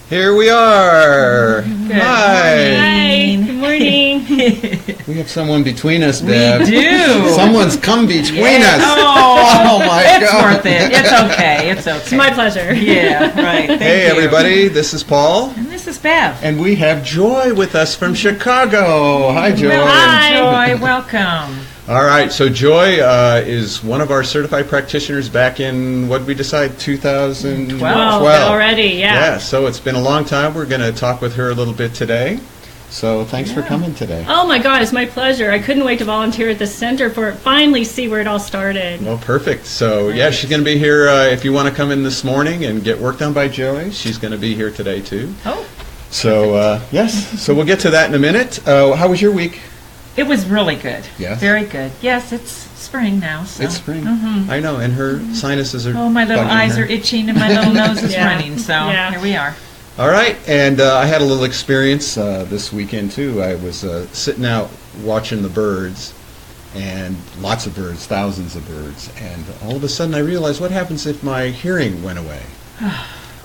Here we are. Good Hi. morning. Good morning. We have someone between us, Bev. We do. Someone's come between us. Oh, my it's God. worth it. It's okay. It's okay. It's my pleasure. Yeah, right. Thank Hey, you. everybody. This is Paul. And this is Bev. And we have Joy with us from Chicago. Hi, Joy. Hi. Joy, welcome. All right. So Joy is one of our certified practitioners back in, what did we decide, 2012? 12 already, yeah. Yeah, so it's been a long time. We're going to talk with her a little bit today. So thanks for coming today. Oh my God, it's my pleasure. I couldn't wait to volunteer at the center for finally see where it all started. Well, perfect. So, yeah, she's going to be here if you want to come in this morning and get work done by Joy. She's going to be here today, too. Oh. So, yes. So we'll get to that in a minute. How was your week? It was really good. Yes? Very good. Yes, it's spring now. So. It's spring. Mhm. I know, and her sinuses are Oh, my little bugging eyes her. are itching and my little nose is Yeah. running. So Yeah. here we are. All right, and I had a little experience this weekend, too. I was sitting out watching the birds, and lots of birds, thousands of birds, and all of a sudden I realized, what happens if my hearing went away?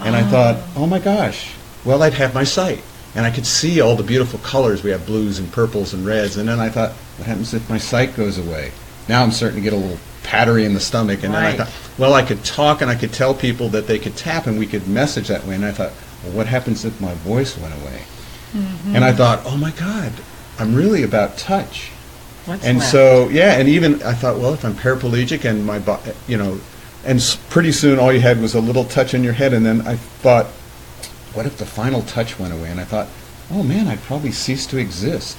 And I thought, oh my gosh, well, I'd have my sight, and I could see all the beautiful colors. We have blues and purples and reds, and then I thought, what happens if my sight goes away? Now I'm starting to get a little pattery in the stomach, and Right. then I thought, well, I could talk and I could tell people that they could tap and we could message that way, and I thought, well, what happens if my voice went away? And I thought, oh my God, I'm really about touch. What's And left? so, yeah, and even I thought, well, if I'm paraplegic and my, and pretty soon all you had was a little touch in your head, and then I thought, what if the final touch went away? And I thought, oh man, I'd probably cease to exist.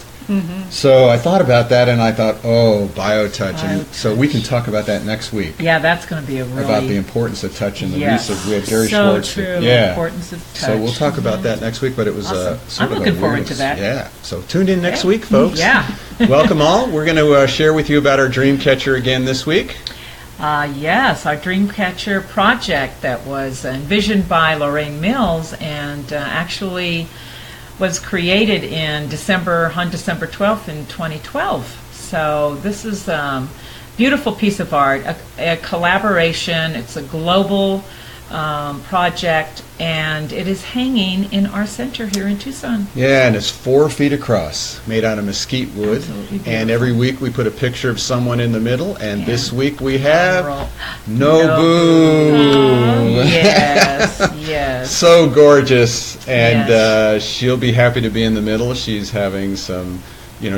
So I thought about that, and I thought, oh, biotouch. And so we can talk about that next week, Yeah, that's going to be a really about the importance of touch and the Yes. research. We had Gary So Schwartz. true. Yeah. importance of touch. So we'll talk about that next week, but it was Awesome. sort I'm of looking a forward weird to that. Yeah. So tune in next Yeah. week, folks. Yeah. Welcome all. We're going to share with you about our dream catcher again this week. Yes, our Dreamcatcher project that was envisioned by Lorraine Mills and actually was created on December 12th in 2012. So this is a beautiful piece of art, a collaboration. It's a global project, and it is hanging in our center here in Tucson. Yeah, and it's 4 feet across, made out of mesquite wood. Absolutely And every week we put a picture of someone in the middle, and this week we Roll. have Nobu. Yes, yes. So gorgeous, and Yes. she'll be happy to be in the middle. She's having some,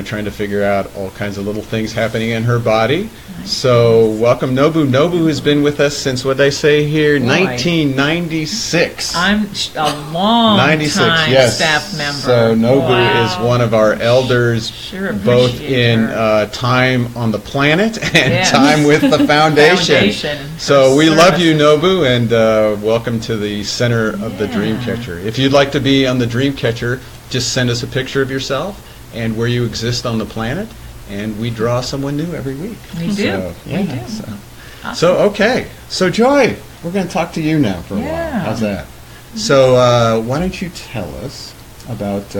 trying to figure out all kinds of little things happening in her body. So welcome, Nobu. Nobu has been with us since, what did I say here, Boy. 1996. I'm a long 96, time yes. staff member. So Nobu Wow. is one of our elders, Sure both appreciate in her. time on the planet and Yes. time with the foundation. Foundation So for we love you, services. Nobu, and welcome to the center of the Yeah. Dreamcatcher. If you'd like to be on the Dreamcatcher, just send us a picture of yourself and where you exist on the planet, and we draw someone new every week. We do. So, We yeah, do. So, okay. So, Joy, we're going to talk to you now for a Yeah. while. How's that? So, why don't you tell us about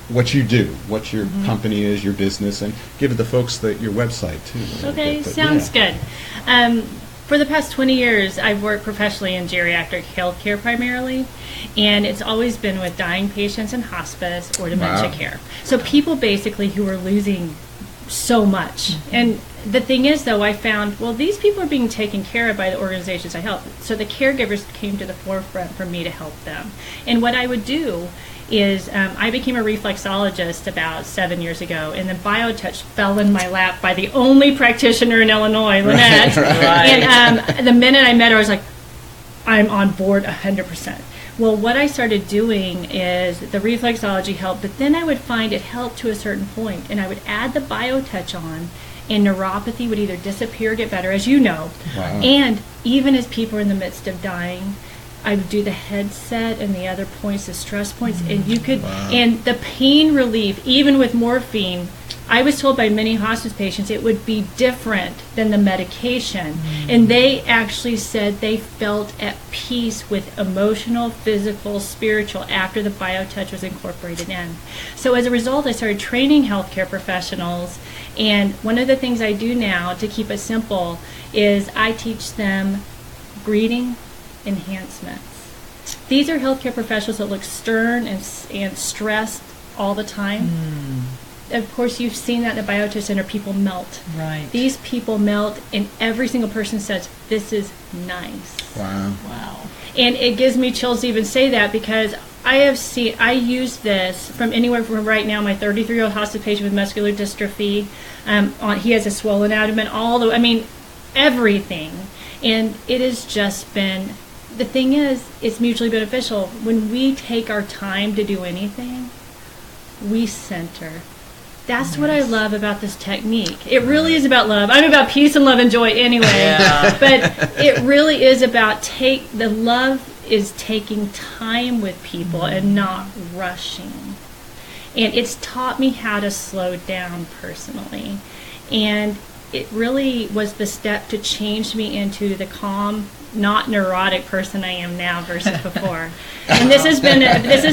what you do, what your company is, your business, and give the folks your website, too. a little Okay, bit, but sounds yeah. good. For the past 20 years, I've worked professionally in geriatric healthcare primarily, and it's always been with dying patients in hospice or dementia Wow. care. So people basically who are losing so much. And the thing is, though, I found, well, these people are being taken care of by the organizations I help. So the caregivers came to the forefront for me to help them. And what I would do is I became a reflexologist about 7 years ago, and then BioTouch fell in my lap by the only practitioner in Illinois, Lynette. Right. And the minute I met her, I was like, I'm on board 100%. Well, what I started doing is the reflexology helped, but then I would find it helped to a certain point, and I would add the BioTouch on, and neuropathy would either disappear or get better, as you know. Wow. And even as people are in the midst of dying, I would do the headset and the other points, the stress points, and you could, and the pain relief, even with morphine, I was told by many hospice patients it would be different than the medication. And they actually said they felt at peace with emotional, physical, spiritual after the BioTouch was incorporated in. So as a result, I started training healthcare professionals. And one of the things I do now to keep it simple is I teach them breathing enhancements. these are healthcare professionals that look stern and stressed all the time. Of course, you've seen that in the BioTouch Center. People melt. Right. These people melt, and every single person says, "This is nice." Wow. Wow. And it gives me chills to even say that, because I use this from anywhere from right now, my 33-year-old hospice patient with muscular dystrophy, he has a swollen abdomen, everything. And it has just been, the thing is, it's mutually beneficial. When we take our time to do anything, we center. That's what I love about this technique. It really is about love. I'm about peace and love and joy anyway. Yeah. But it really is about the love is taking time with people and not rushing. And it's taught me how to slow down personally. And it really was the step to change me into the calm, not neurotic person I am now versus before. And this has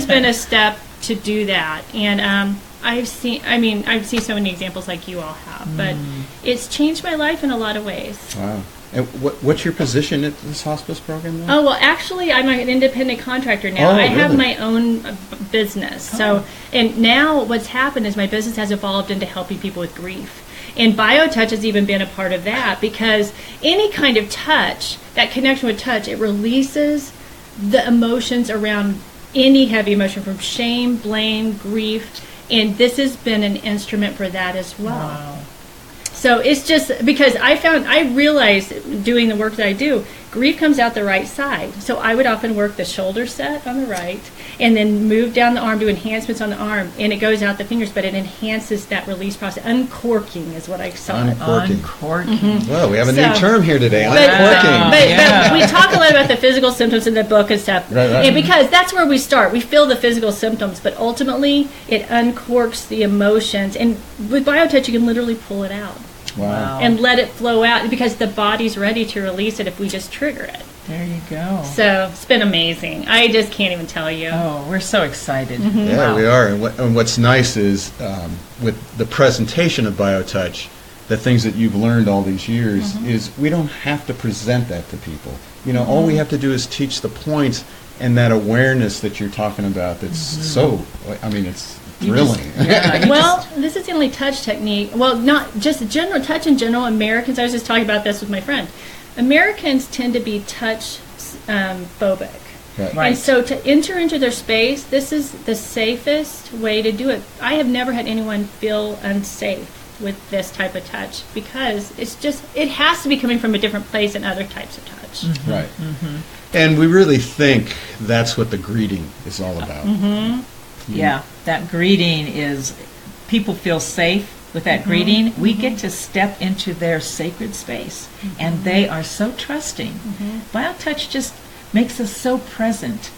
been a step to do that. And I've seen so many examples like you all have, but it's changed my life in a lot of ways. Wow. And what's your position at this hospice program now? Oh, well, actually, I'm an independent contractor now. Oh, I have really? my own business. So, and now what's happened is my business has evolved into helping people with grief. And BioTouch has even been a part of that, because any kind of touch, that connection with touch, it releases the emotions around any heavy emotion, from shame, blame, grief. And this has been an instrument for that as well. Wow. So it's just because I realized doing the work that I do, grief comes out the right side. So I would often work the shoulder set on the right and then move down the arm, do enhancements on the arm, and it goes out the fingers, but it enhances that release process. Uncorking is what I saw. Uncorking. Well, we have a new term here today, But uncorking. we talk a lot about the physical symptoms in the book and stuff. Right. And because that's where we start. We feel the physical symptoms, but ultimately it uncorks the emotions. And with BioTouch, you can literally pull it out. Wow. And let it flow out, because the body's ready to release it if we just trigger it. There you go. So it's been amazing. I just can't even tell you. Oh, we're so excited. Yeah, Wow. we are. And what's nice is with the presentation of BioTouch, the things that you've learned all these years, is we don't have to present that to people. You know, all we have to do is teach the points and that awareness that you're talking about. That's it's thrilling. Well, this is the only touch technique. Well, not just general touch in general. Americans, I was just talking about this with my friend. Americans tend to be touch phobic. Right. And so to enter into their space, this is the safest way to do it. I have never had anyone feel unsafe with this type of touch, because it has to be coming from a different place than other types of touch. Right. And we really think that's what the greeting is all about. Yeah, that greeting is, people feel safe with that greeting. We get to step into their sacred space, and they are so trusting. BioTouch just makes us so present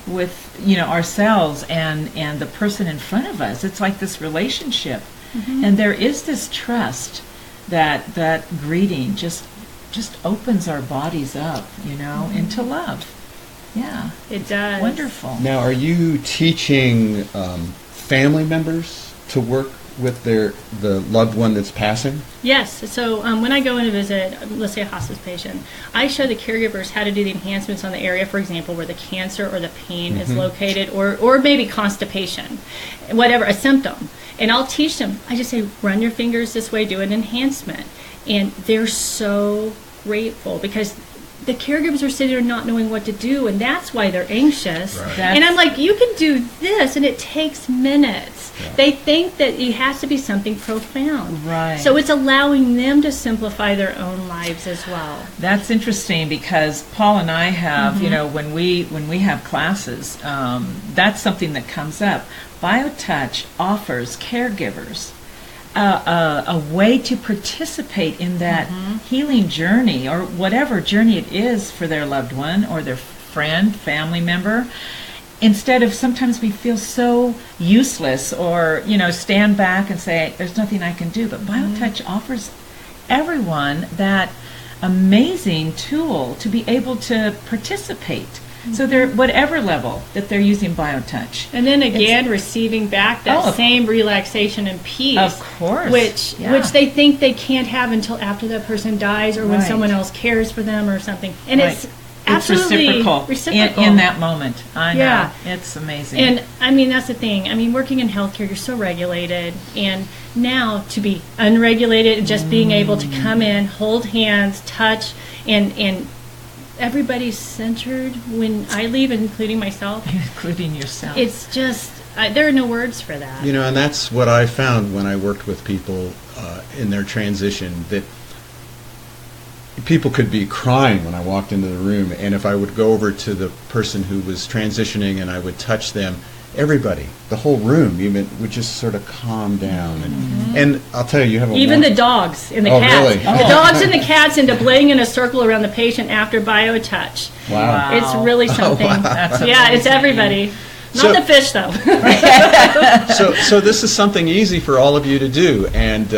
with ourselves and the person in front of us. It's like this relationship, and there is this trust that greeting just opens our bodies up, into love. Yeah, It does. wonderful. Now, are you teaching family members to work with the loved one that's passing? Yes. So when I go in to visit, let's say a hospice patient, I show the caregivers how to do the enhancements on the area, for example, where the cancer or the pain is located, or maybe constipation, whatever, a symptom. And I'll teach them. I just say, run your fingers this way, do an enhancement. And they're so grateful, because the caregivers are sitting there not knowing what to do, and that's why they're anxious. Right. And I'm like, you can do this, and it takes minutes. Yeah. They think that it has to be something profound. Right. So it's allowing them to simplify their own lives as well. That's interesting, because Paul and I have, when we have classes, that's something that comes up. BioTouch offers caregivers a way to participate in that healing journey, or whatever journey it is for their loved one or their friend, family member. Instead of, sometimes we feel so useless, or stand back and say, there's nothing I can do. But BioTouch offers everyone that amazing tool to be able to participate. So they're whatever level that they're using BioTouch. And then again, receiving back that same relaxation and peace. Of course. Which they think they can't have until after that person dies, or when Right. someone else cares for them or something. And Right. Absolutely. Reciprocal. In that moment. I know. Yeah. It's amazing. And I mean, that's the thing. I mean, working in healthcare, you're so regulated. And now to be unregulated and just being able to come in, hold hands, touch, and everybody's centered when I leave, including myself. Including yourself. It's just, there are no words for that. You know, and that's what I found when I worked with people in their transition, that people could be crying when I walked into the room, and if I would go over to the person who was transitioning and I would touch them, everybody, the whole room even, would just sort of calm down. And I'll tell you, you have a even the dogs and the cats. Really? The dogs and the cats end up laying in a circle around the patient after BioTouch. Wow. It's really something. Yeah, it's everybody. Not the fish, though. So this is something easy for all of you to do, and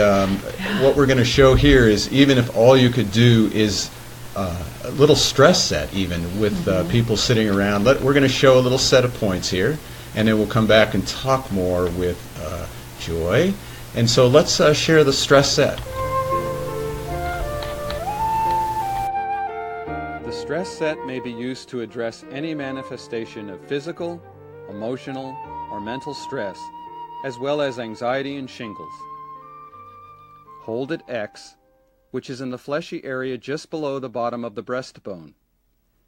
what we're going to show here is, even if all you could do is a little stress set, even with people sitting around, we're going to show a little set of points here, and then we'll come back and talk more with Joy. And so let's share the stress set. The stress set may be used to address any manifestation of physical, emotional, or mental stress, as well as anxiety and shingles. Hold at X, which is in the fleshy area just below the bottom of the breastbone.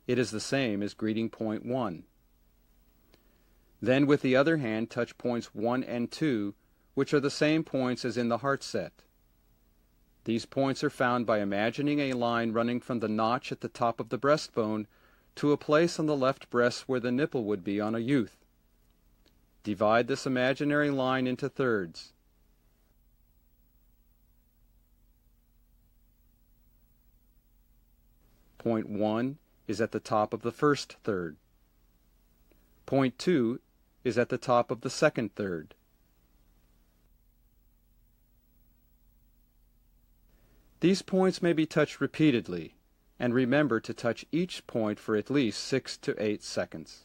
It is the same as greeting point 1. Then with the other hand touch points 1 and 2, which are the same points as in the heart set. These points are found by imagining a line running from the notch at the top of the breastbone to a place on the left breast where the nipple would be on a youth. Divide this imaginary line into thirds. Point 1 is at the top of the first third. Point 2 is at the top of the second third. These points may be touched repeatedly, and remember to touch each point for at least 6 to 8 seconds.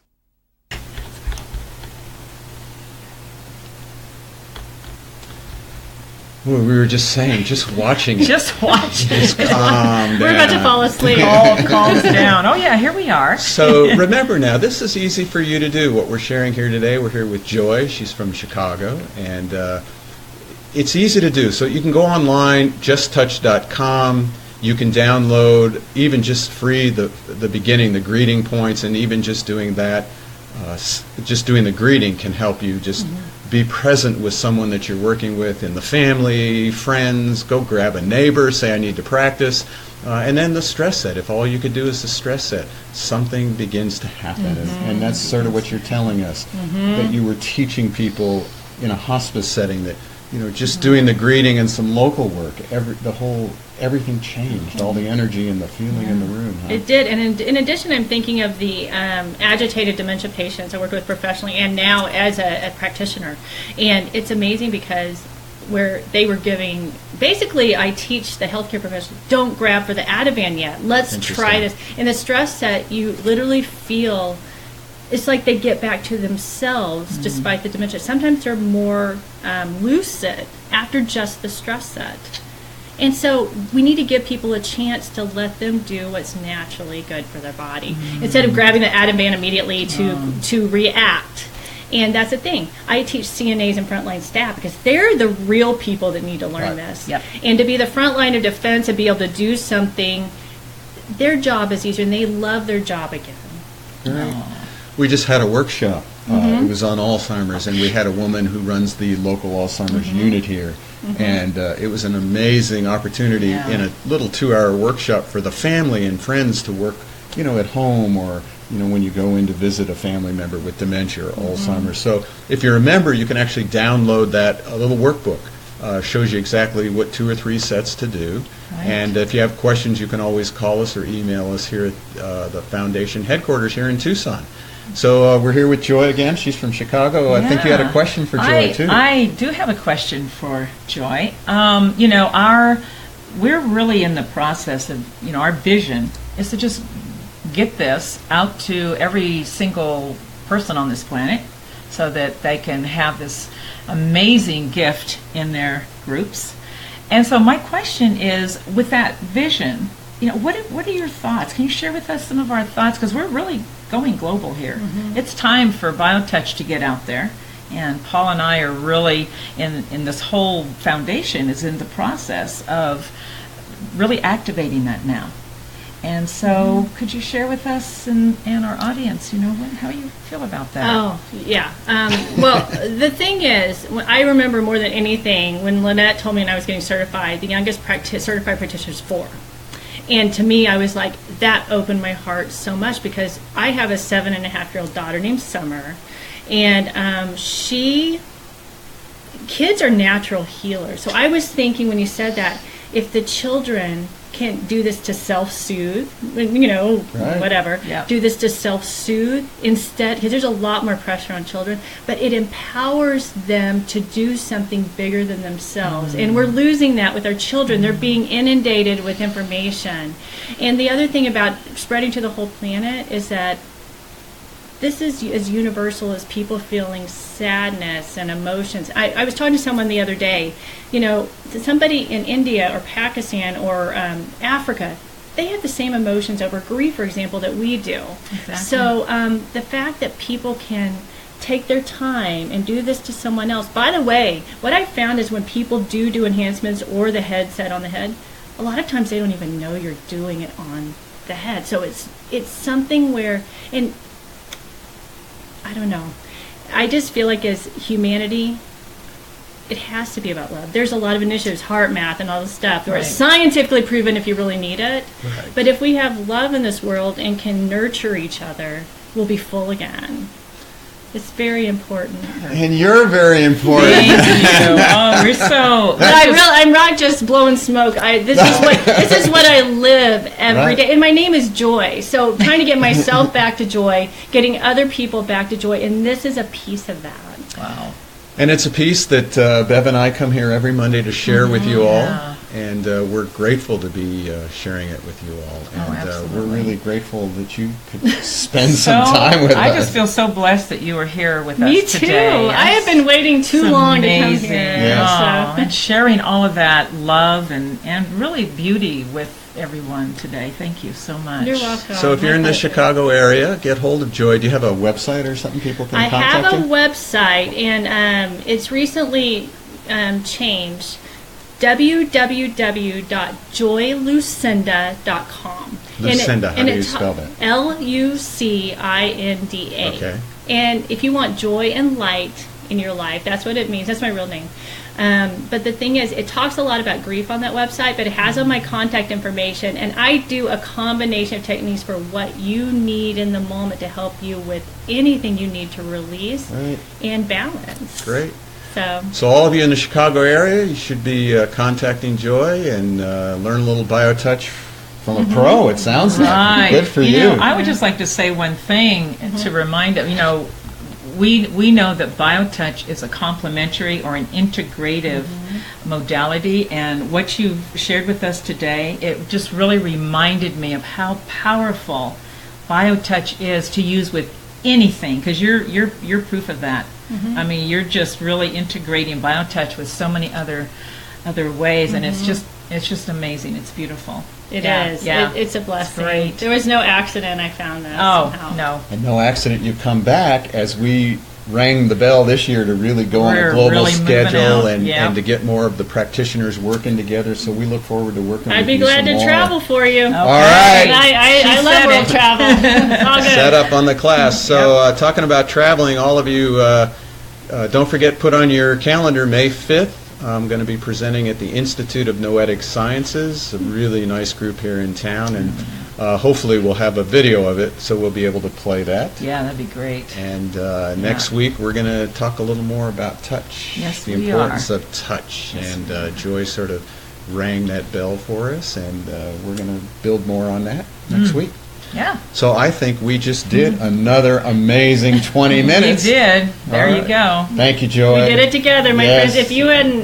Well, we were just saying, just watching it. Just watch it. Just calm down. We're about to fall asleep. All calms down. Oh, yeah, here we are. So remember now, this is easy for you to do. What we're sharing here today, we're here with Joy. She's from Chicago, and it's easy to do. So you can go online, justtouch.com. You can download, even just free, the beginning, the greeting points, and even just doing that, just doing the greeting can help you just be present with someone that you're working with in the family, friends. Go grab a neighbor, say I need to practice. And then the stress set. If all you could do is the stress set, something begins to happen. And that's sort of what you're telling us, that you were teaching people in a hospice setting that, you know, just doing the greeting and some local work, everything changed, all the energy and the feeling in the room. Huh? It did, and in addition, I'm thinking of the agitated dementia patients I worked with professionally and now as a practitioner. And it's amazing because where they were giving, basically I teach the healthcare professionals, don't grab for the Ativan yet. Let's try this. In the stress set, you literally feel, it's like they get back to themselves despite the dementia. Sometimes they're more lucid after just the stress set. And so we need to give people a chance to let them do what's naturally good for their body instead of grabbing the Ativan immediately to react. And that's the thing. I teach CNAs and frontline staff because they're the real people that need to learn this. Yep. And to be the front line of defense and be able to do something, their job is easier and they love their job again. Right. We just had a workshop. It was on Alzheimer's, and we had a woman who runs the local Alzheimer's unit here. And it was an amazing opportunity in a little 2-hour workshop for the family and friends to work, you know, at home, or, you know, when you go in to visit a family member with dementia or Alzheimer's. So if you're a member, you can actually download that, a little workbook. Shows you exactly what 2 or 3 sets to do. Right. And if you have questions, you can always call us or email us here at the Foundation headquarters here in Tucson. So we're here with Joy again. She's from Chicago. I think you had a question for Joy, too. I do have a question for Joy. You know, we're really in the process of, you know, our vision is to just get this out to every single person on this planet so that they can have this amazing gift in their groups. And so my question is, with that vision, what are your thoughts? Can you share with us some of our thoughts? Because we're really going global here. It's time for BioTouch to get out there. And Paul and I are really, in this whole foundation, is in the process of really activating that now. And so could you share with us and our audience, how you feel about that? Oh, yeah. Well, the thing is, I remember more than anything when Lynette told me when I was getting certified, the youngest certified practitioner is 4. And to me, I was like, that opened my heart so much, because I have a 7.5-year-old daughter named Summer. And kids are natural healers. So I was thinking when you said that, if the children can do this to self-soothe, Right. whatever, Yeah. do this to self-soothe instead, because there's a lot more pressure on children, but it empowers them to do something bigger than themselves. And we're losing that with our children. They're being inundated with information. And the other thing about spreading to the whole planet is that this is as universal as people feeling sadness and emotions. I was talking to someone the other day, somebody in India or Pakistan or Africa, they have the same emotions over grief, for example, that we do. Exactly. So the fact that people can take their time and do this to someone else. By the way, what I found is when people do enhancements or the headset on the head, a lot of times they don't even know you're doing it on the head. So it's something where, and I don't know. I just feel like as humanity, it has to be about love. There's a lot of initiatives, heart math and all this stuff, where it's scientifically proven if you really need it. Right. But if we have love in this world and can nurture each other, we'll be full again. It's very important. And you're very important. Thank you. Oh, we're so. But I'm not just blowing smoke. This is what I live every day. And my name is Joy. So trying to get myself back to joy, getting other people back to joy, and this is a piece of that. Wow. And it's a piece that Bev and I come here every Monday to share with you all. Yeah. And we're grateful to be sharing it with you all. And absolutely. we're really grateful that you could spend some time with us. I just feel so blessed that you were here with Me us too. today. I have been waiting too It's long amazing. to come here. Yes. Oh, and sharing all of that love and really beauty with everyone today. Thank you so much. You're welcome. So if you're in the My pleasure. Chicago area, get hold of Joy. Do you have a website or something people can I contact have a you? website, and it's recently changed. www.joylucinda.com. Lucinda, how do you spell that? Lucinda. Okay. And if you want joy and light in your life, that's what it means. That's my real name. But the thing is, it talks a lot about grief on that website, but it has all my contact information, and I do a combination of techniques for what you need in the moment to help you with anything you need to release Right. and balance. Great. So all of you in the Chicago area, you should be contacting Joy and learn a little BioTouch from a pro, it sounds like. Right. Good for you. I would just like to say one thing to remind them, we know that BioTouch is a complementary or an integrative modality, and what you've shared with us today, it just really reminded me of how powerful BioTouch is to use with anything, because you're proof of that. I mean, you're just really integrating BioTouch with so many other ways, and it's just amazing. It's beautiful. It is. Yeah. It's a blessing. Great. There was no accident I found this. Oh, somehow. no. And no accident you come back as we rang the bell this year to really go on a We're global really moving schedule out, and yeah. to get more of the practitioners working together. So we look forward to working I'd with be you glad some to more. travel for you. Okay. All right. I She love said world it. travel. It's all good. Set up on the class. So talking about traveling, all of you, don't forget, put on your calendar May 5th. I'm going to be presenting at the Institute of Noetic Sciences, a really nice group here in town, and hopefully we'll have a video of it, so we'll be able to play that. Yeah, that'd be great. And next week we're going to talk a little more about touch, Yes, the we importance are. of touch. Yes, And Joy sort of rang that bell for us, and we're going to build more on that next week. Yeah. So I think we just did another amazing 20 minutes. You did. There All you right. go. Thank you, Joy. We did it together, my Yes. friends.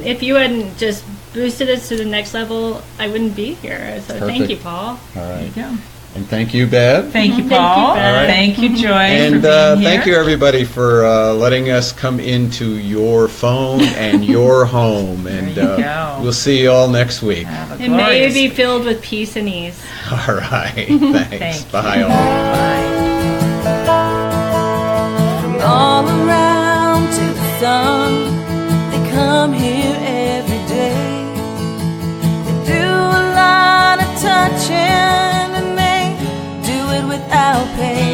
If you hadn't just boosted us to the next level, I wouldn't be here. So thank Perfect. you, Paul. All There you right. go. And thank you, Bev. Thank you, Thank you, Paul. Bev. Thank you, Joy, And for being here. thank you, everybody, for letting us come into your phone and your home. And There you go. we'll see you all next week. Have a And may it glorious be week. filled with peace and ease. All right. Thanks. Thank you. Bye, all. Bye. From all around to the sun, they come here every day. They do a lot of touching and they do it without pain.